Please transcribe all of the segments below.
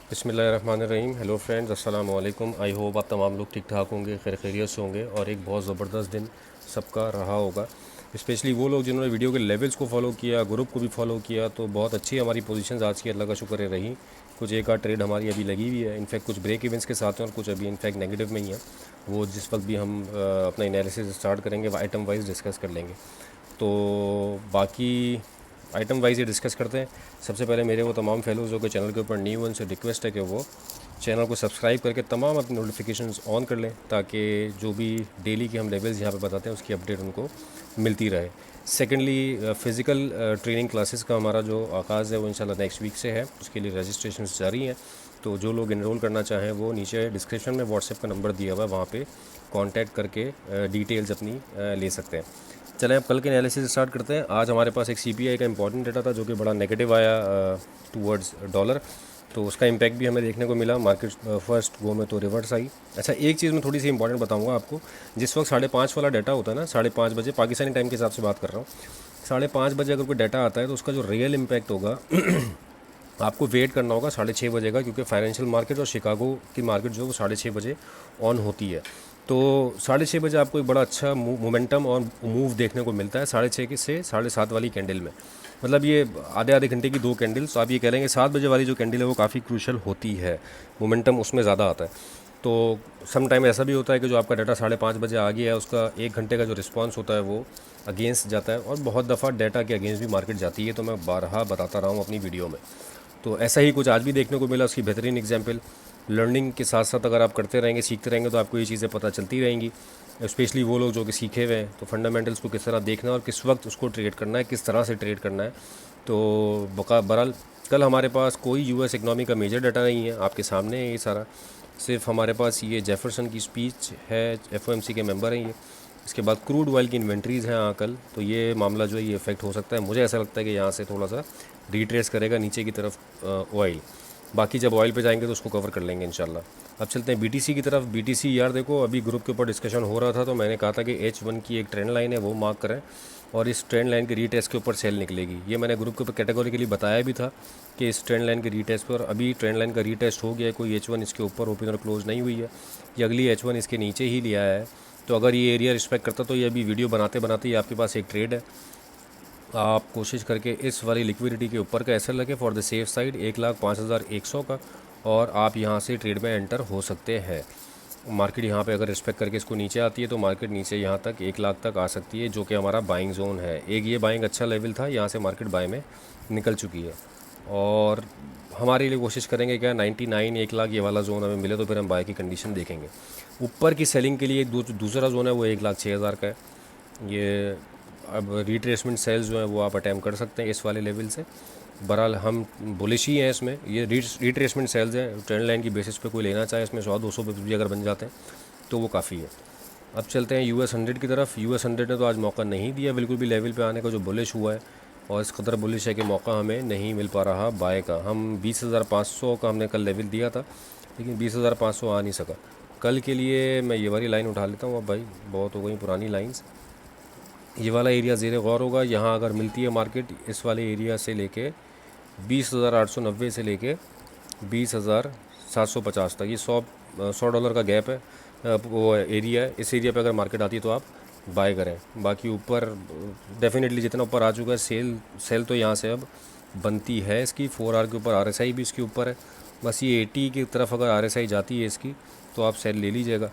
बिस्मिल्लाहिर्रहमानिर्रहीम। Hello friends, अस्सलाम वालेकुम। आई होप आप तमाम लोग ठीक ठाक होंगे, खैर खैरियत से होंगे और एक बहुत ज़बरदस्त दिन सबका रहा होगा। स्पेशली वो लोग जिन्होंने वीडियो के लेवल्स को फॉलो किया, ग्रुप को भी फॉलो किया, तो बहुत अच्छी हमारी पोजीशंस आज की अल्लाह का शुक्र है रही। कुछ एक आध ट्रेड हमारी अभी लगी हुई है, इनफैक्ट कुछ ब्रेक इवेंट्स के साथ हैं और कुछ अभी इनफैक्ट नेगेटिव में ही है। वो जिस वक्त भी हम अपना एनालिसिस स्टार्ट करेंगे वो आइटम वाइज डिस्कस कर लेंगे। तो बाकी आइटम वाइज ये डिस्कस करते हैं। सबसे पहले मेरे वो तमाम फेलोज़ जो कि चैनल के ऊपर न्यू, उनसे रिक्वेस्ट है कि वो चैनल को सब्सक्राइब करके तमाम अपनी नोटिफिकेशंस ऑन कर लें, ताकि जो भी डेली के हम लेवल्स यहाँ पे बताते हैं उसकी अपडेट उनको मिलती रहे। सेकेंडली, फ़िज़िकल ट्रेनिंग क्लासेस का हमारा जो आगाज़ है वो इंशाल्लाह नेक्स्ट वीक से है, उसके लिए रजिस्ट्रेशन जारी हैं। तो जो लोग इनरोल करना चाहें वो नीचे डिस्क्रिप्शन में व्हाट्सएप का नंबर दिया हुआ है, वहाँ पे कांटेक्ट करके डिटेल्स अपनी ले सकते हैं। चलें अब कल के एनालिसिस स्टार्ट करते हैं। आज हमारे पास एक सीपीआई का इंपॉर्टेंट डेटा था जो कि बड़ा नेगेटिव आया टूवर्ड्स डॉलर, तो उसका इम्पैक्ट भी हमें देखने को मिला। मार्केट फर्स्ट गो में तो रिवर्स आई। अच्छा, एक चीज़ मैं थोड़ी सी इंपॉर्टेंट बताऊंगा आपको। जिस वक्त 5:30 वाला डाटा होता है ना, 5:30 बजे पाकिस्तानी टाइम के हिसाब से बात कर रहा हूँ, 5:30 बजे अगर कोई डाटा आता है तो उसका जो रियल इम्पैक्ट होगा आपको वेट करना होगा 6:30 बजे का, क्योंकि फाइनेंशियल मार्केट और शिकागो की मार्केट जो है वो 6:30 बजे ऑन होती है। तो 6:30 बजे आपको एक बड़ा अच्छा मोमेंटम और मूव देखने को मिलता है 6:30 से 7:30 वाली कैंडल में। मतलब ये आधे आधे घंटे की दो कैंडल्स, तो आप ये कह लेंगे 7 बजे वाली जो कैंडल है वो काफ़ी क्रूशल होती है, मोमेंटम उसमें ज़्यादा आता है। तो सम टाइम ऐसा भी होता है कि जो आपका डाटा 5:30 बजे आ गया है उसका 1 घंटे का जो रिस्पांस होता है वो अगेंस्ट जाता है, और बहुत दफ़ा डाटा के अगेंस्ट भी मार्केट जाती है। तो मैं बारहा बताता रहा हूँ अपनी वीडियो में। तो ऐसा ही कुछ आज भी देखने को मिला। उसकी बेहतरीन एग्जांपल, लर्निंग के साथ साथ अगर आप करते रहेंगे, सीखते रहेंगे, तो आपको ये चीज़ें पता चलती रहेंगी। स्पेशली वो लोग जो कि सीखे हुए हैं, तो फंडामेंटल्स को किस तरह देखना है और किस वक्त उसको ट्रेड करना है, किस तरह से ट्रेड करना है। तो बहरहाल कल हमारे पास कोई यूएस इकनॉमी का मेजर डाटा नहीं है, आपके सामने है ये सारा। सिर्फ हमारे पास ये जेफरसन की स्पीच है, एफओएमसी के मेंबर हैं ये। इसके बाद क्रूड ऑयल की इन्वेंट्रीज़ हैं कल, तो ये मामला जो है ये इफेक्ट हो सकता है। मुझे ऐसा लगता है कि यहाँ से थोड़ा सा रिट्रेस करेगा नीचे की तरफ ऑयल। बाकी जब ऑयल पे जाएंगे तो उसको कवर कर लेंगे इंशाल्लाह। अब चलते हैं बीटीसी की तरफ। बीटीसी यार देखो, अभी ग्रुप के ऊपर डिस्कशन हो रहा था तो मैंने कहा था कि H1 की एक ट्रेंड लाइन है वो मार्क करें, और इस ट्रेंड लाइन के रीटेस्ट के ऊपर सेल निकलेगी। ये मैंने ग्रुप के ऊपर कैटेगोरिकली बताया भी था कि इस ट्रेंड लाइन के रीटेस्ट पर, अभी ट्रेंड लाइन का रीटेस्ट हो गया है, कोई H1 इसके ऊपर ओपन और क्लोज नहीं हुई है, ये अगली H1 इसके नीचे ही लिया है। तो अगर ये एरिया रिस्पेक्ट करता तो ये अभी वीडियो बनाते बनाते ही आपके पास एक ट्रेड है। आप कोशिश करके इस वाली लिक्विडिटी के ऊपर का एसएल लगे फॉर द सेफ साइड 1,05,100 का, और आप यहाँ से ट्रेड में एंटर हो सकते हैं। मार्केट यहाँ पे अगर रिस्पेक्ट करके इसको नीचे आती है तो मार्केट नीचे यहाँ तक 1 लाख तक आ सकती है, जो कि हमारा बाइंग जोन है। एक ये बाइंग अच्छा लेवल था, यहाँ से मार्केट बाय में निकल चुकी है, और हमारे लिए कोशिश करेंगे क्या 99 1 लाख ये वाला जोन हमें मिले तो फिर हम बाय की कंडीशन देखेंगे। ऊपर की सेलिंग के लिए दूसरा जोन है वो 1,06,000 का है। ये अब रिट्रेसमेंट सेल्स जो है वो आप अटैम्प्ट कर सकते हैं इस वाले लेवल से। बहरहाल हम बुलिश ही हैं इसमें। ये रिट्रेसमेंट सेल्स हैं, ट्रेंड लाइन की बेसिस पे कोई लेना चाहे इसमें 100-200 भी अगर बन जाते हैं तो वो काफ़ी है। अब चलते हैं US 100 की तरफ। US 100 ने तो आज मौका नहीं दिया बिल्कुल भी लेवल पे आने का जो बुलिश हुआ है, और इस कदर बुलिश है कि मौका हमें नहीं मिल पा रहा बाय का। हम 20,500 का हमने कल लेवल दिया था, लेकिन 20,500 आ नहीं सका। कल के लिए मैं ये वाली लाइन उठा लेता हूँ। अब भाई बहुत हो गई पुरानी लाइन्स। ये वाला एरिया ज़ेर गौर होगा, यहाँ अगर मिलती है मार्केट इस वाले एरिया से लेके 20,890 से लेके 20,750 तक, ये $100 का गैप है, वो एरिया है। इस एरिया पे अगर मार्केट आती है तो आप बाय करें। बाकी ऊपर डेफिनेटली जितना ऊपर आ चुका है सेल तो यहाँ से अब बनती है इसकी। 4 आवर के ऊपर RSI भी इसके ऊपर है। बस ये 80 की तरफ अगर RSI जाती है इसकी तो आप सेल ले लीजिएगा,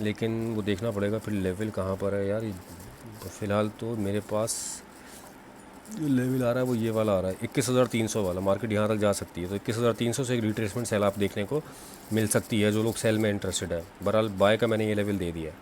लेकिन वो देखना पड़ेगा फिर लेवल कहाँ पर है यार। तो फ़िलहाल तो मेरे पास जो लेवल आ रहा है वो ये वाला आ रहा है 21,300 वाला। मार्केट यहाँ तक जा सकती है, तो 21,300 से एक रिट्रेसमेंट सेल आप देखने को मिल सकती है जो लोग सेल में इंटरेस्टेड है। बहरहाल बाय का मैंने ये लेवल दे दिया है।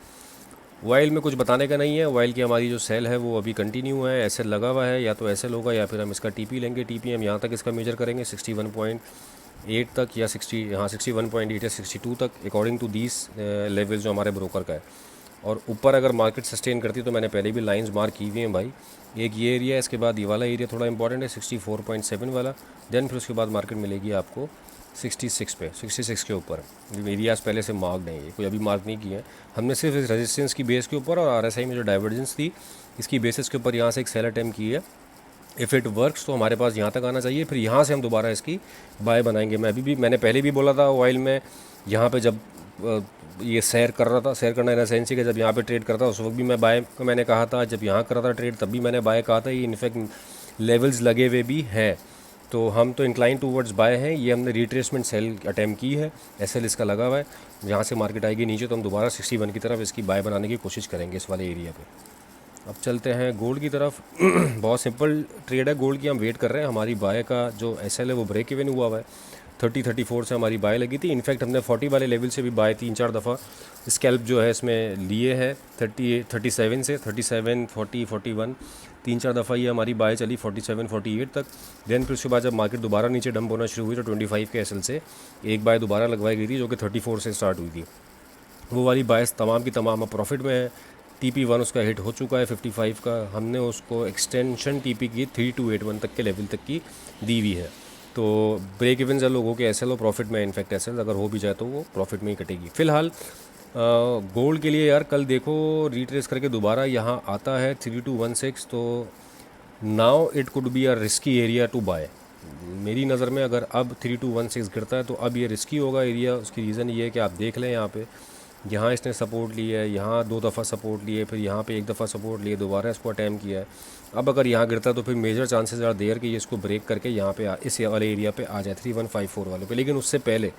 वाइल में कुछ बताने का नहीं है। वाइल की हमारी जो सेल है वो अभी कंटिन्यू है, एसएल लगा हुआ है, या तो एसएल होगा या फिर हम इसका टीपी लेंगे। टीपी हम यहाँ तक इसका मेजर करेंगे 61.8 तक, या 61.8 या 62 तक, अकॉर्डिंग टू दीस लेवल जो हमारे ब्रोकर का है। और ऊपर अगर मार्केट सस्टेन करती है तो मैंने पहले भी लाइंस मार्क की हुई हैं भाई। एक ये एरिया है, इसके बाद ये वाला एरिया थोड़ा इंपॉर्टेंट है 64.7 वाला, देन फिर उसके बाद मार्केट मिलेगी आपको 66 पे, 66 के ऊपर। एरियाज़ पहले से मार्क नहीं है, कोई अभी मार्क नहीं किए हैं हमने, सिर्फ इस रेजिस्टेंस की बेस के ऊपर और RSI में जो डाइवर्जेंस थी इसकी बेसिस के ऊपर यहाँ से एक सेल अटैम्प्ट की है। इफ़ इट वर्क्स तो हमारे पास यहाँ तक आना चाहिए, फिर यहाँ से हम दोबारा इसकी बाय बनाएंगे। मैंने पहले भी बोला था ऑयल में, यहाँ पे जब ये सैर कर रहा था, सैर करना इन सेंस कि जब यहाँ पे ट्रेड करता उस वक्त भी मैं बाय का मैंने कहा था, जब यहाँ कर रहा था ट्रेड तब भी मैंने बाय कहा था। ये इनफैक्ट लेवल्स लगे हुए भी हैं, तो हम तो इंक्लाइन टूवर्ड्स बाय हैं। ये हमने रिट्रेसमेंट सेल अटैम्प्ट की है, एसएल इसका लगा हुआ है। यहाँ से मार्केट आएगी नीचे तो हम दोबारा 61 की तरफ इसकी बाय बनाने की कोशिश करेंगे इस वाले एरिया पे। अब चलते हैं गोल्ड की तरफ। बहुत सिंपल ट्रेड है गोल्ड की, हम वेट कर रहे हैं। हमारी बाय का जो एसएल है वो ब्रेक इवन हुआ है, 30-34 से हमारी बाय लगी थी। इनफैक्ट हमने 40 वाले लेवल से भी बाय 3-4 दफ़ा स्कैल्प जो है इसमें लिए है, 37 से 37, 40, 41 3-4 दफ़ा ये हमारी बाय चली 47, 48 तक। देन फिर उसके बाद जब मार्केट दोबारा नीचे डंप होना शुरू हुई तो 25 के एसएल से एक बाय दोबारा लगवाई गई थी जो कि 34 से स्टार्ट हुई थी। वो वाली बायस तमाम की तमाम प्रॉफिट में है। TP1 उसका हिट हो चुका है 55 का, हमने उसको एक्सटेंशन TP की 3281 तक के लेवल तक की दी हुई है। तो ब्रेक इवन है लोगों के एसएल और प्रॉफिट में, इनफैक्ट एसएल अगर हो भी जाए तो वो प्रॉफिट में ही कटेगी। फ़िलहाल गोल्ड के लिए यार कल देखो रिट्रेस करके दोबारा यहाँ आता है 3216, तो now it could be a risky area to buy मेरी नज़र में। अगर अब 3216 गिरता है तो अब ये रिस्की होगा एरिया। उसकी रीज़न ये है कि आप देख लें यहाँ इसने सपोर्ट लिया है, यहाँ 2 दफ़ा सपोर्ट लिए, फिर यहाँ पे 1 दफ़ा सपोर्ट लिए, दोबारा इसको अटैम्प्ट किया है। अब अगर यहाँ गिरता है तो फिर मेजर चांसेस ज़्यादा देर कि ये इसको ब्रेक करके यहाँ पे इस वाले एरिया पे आ जाए 3154 वाले पे। लेकिन उससे पहले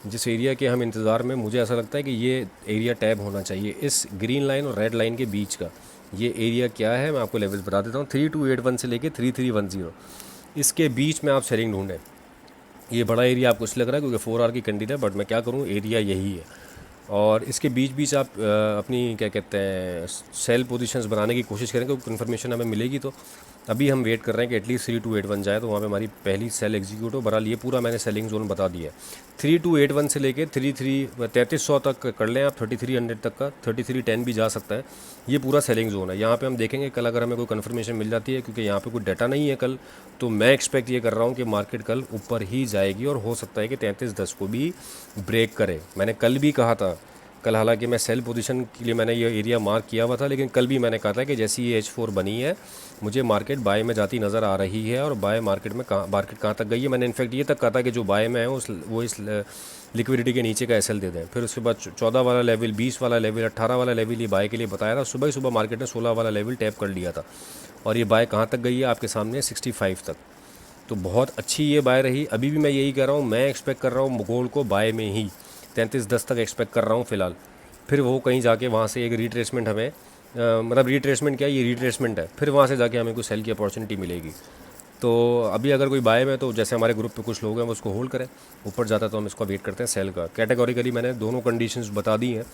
जिस एरिया के हम इंतज़ार में, मुझे ऐसा लगता है कि ये एरिया टैब होना चाहिए इस ग्रीन लाइन और रेड लाइन के बीच का। ये एरिया क्या है मैं आपको लेवल्स बता देता हूँ, 3281 से लेके 3310, इसके बीच में आप सेलिंग ढूंढें। ये बड़ा एरिया आपको इसलिए लग रहा है क्योंकि 4 आवर की कैंडल है, बट मैं क्या करूँ, एरिया यही है। और इसके बीच बीच आप अपनी क्या कहते हैं सेल पोजीशंस बनाने की कोशिश करें क्योंकि कन्फर्मेशन हमें मिलेगी। तो अभी हम वेट कर रहे हैं कि एटलीस्ट 3281 जाए तो वहाँ पे हमारी पहली सेल एग्जीक्यूट हो। बहरहाल ये पूरा मैंने सेलिंग जोन बता दिया है। 3281 से लेके 3300 तक कर लें आप, 3300 तक का, 3310 भी जा सकता है। ये पूरा सेलिंग जोन है। यहाँ पे हम देखेंगे कल अगर हमें कोई कन्फर्मेशन मिल जाती है, क्योंकि यहाँ पे कोई डाटा नहीं है कल, तो मैं एक्सपेक्ट ये कर रहा हूँ कि मार्केट कल ऊपर ही जाएगी और हो सकता है कि 3310 को भी ब्रेक करे। मैंने कल भी कहा था, कल हालांकि मैं सेल पोजीशन के लिए मैंने ये एरिया मार्क किया हुआ था, लेकिन कल भी मैंने कहा था कि जैसी ये H4 बनी है मुझे मार्केट बाय में जाती नज़र आ रही है। और बाय मार्केट कहाँ तक गई है, मैंने इनफैक्ट ये तक कहा था कि जो बाय में है वो इस लिक्विडिटी के नीचे का एसएल दे दें। फिर उसके बाद 14 वाला लेवल, 20 वाला लेवल, 18 वाला लेवल ये बाय के लिए बताया था। सुबह ही सुबह मार्केट ने 16 वाला लेवल टैप कर लिया था और ये बाय कहाँ तक गई है आपके सामने, 65 तक। तो बहुत अच्छी ये बाय रही। अभी भी मैं यही कह रहा हूँ, मैं एक्सपेक्ट कर रहा हूँ गोल्ड को बाय में ही 3310 तक एक्सपेक्ट कर रहा हूँ फ़िलहाल। फिर वो कहीं जाके वहाँ से एक रिट्रेसमेंट हमें मतलब रिट्रेसमेंट क्या, ये रिट्रेसमेंट है, फिर वहाँ से जाके हमें कोई सेल की अपॉर्चुनिटी मिलेगी। तो अभी अगर कोई बाय में, तो जैसे हमारे ग्रुप पे कुछ लोग हैं वो उसको होल्ड करें, ऊपर जाता है तो हम इसको वेट करते हैं सेल का। कैटेगोरिकली मैंने दोनों कंडीशंस बता दी हैं,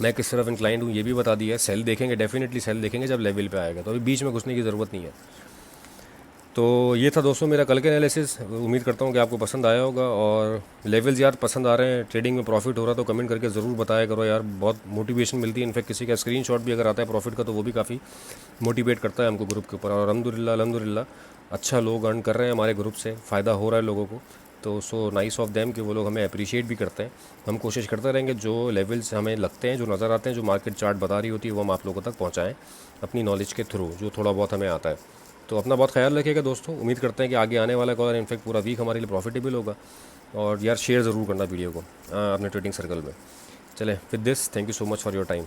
मैं किस तरफ इंक्लाइंड हूँ ये भी बता दिया है। सेल देखेंगे, डेफिनेटली सेल देखेंगे जब लेवल पे आएगा, तो अभी बीच में घुसने की ज़रूरत नहीं है। तो ये था दोस्तों मेरा कल का एनालिसिस। उम्मीद करता हूँ कि आपको पसंद आया होगा। और लेवल्स यार पसंद आ रहे हैं, ट्रेडिंग में प्रॉफिट हो रहा है तो कमेंट करके ज़रूर बताया करो यार, बहुत मोटिवेशन मिलती है। इनफैक्ट किसी का स्क्रीनशॉट भी अगर आता है प्रॉफिट का तो वो भी काफ़ी मोटिवेट करता है हमको ग्रुप के ऊपर। और अल्हम्दुलिल्लाह अच्छा लोग अर्न कर रहे हैं हमारे ग्रुप से, फ़ायदा हो रहा है लोगों को। तो सो नाइस ऑफ देम कि वो लोग हमें अप्रिशिएट भी करते हैं। हम कोशिश करते रहेंगे जो लेवल्स हमें लगते हैं, जो नज़र आते हैं, जो मार्केट चार्ट बता रही होती है, वो हम आप लोगों तक पहुँचाएँ अपनी नॉलेज के थ्रू, जो थोड़ा बहुत हमें आता है। तो अपना बहुत ख्याल रखिएगा दोस्तों। उम्मीद करते हैं कि आगे आने वाला कॉल इनफैक्ट पूरा वीक हमारे लिए प्रॉफिटेबल होगा। और यार शेयर ज़रूर करना वीडियो को अपने ट्रेडिंग सर्कल में। चलें, with this thank you so much for your time.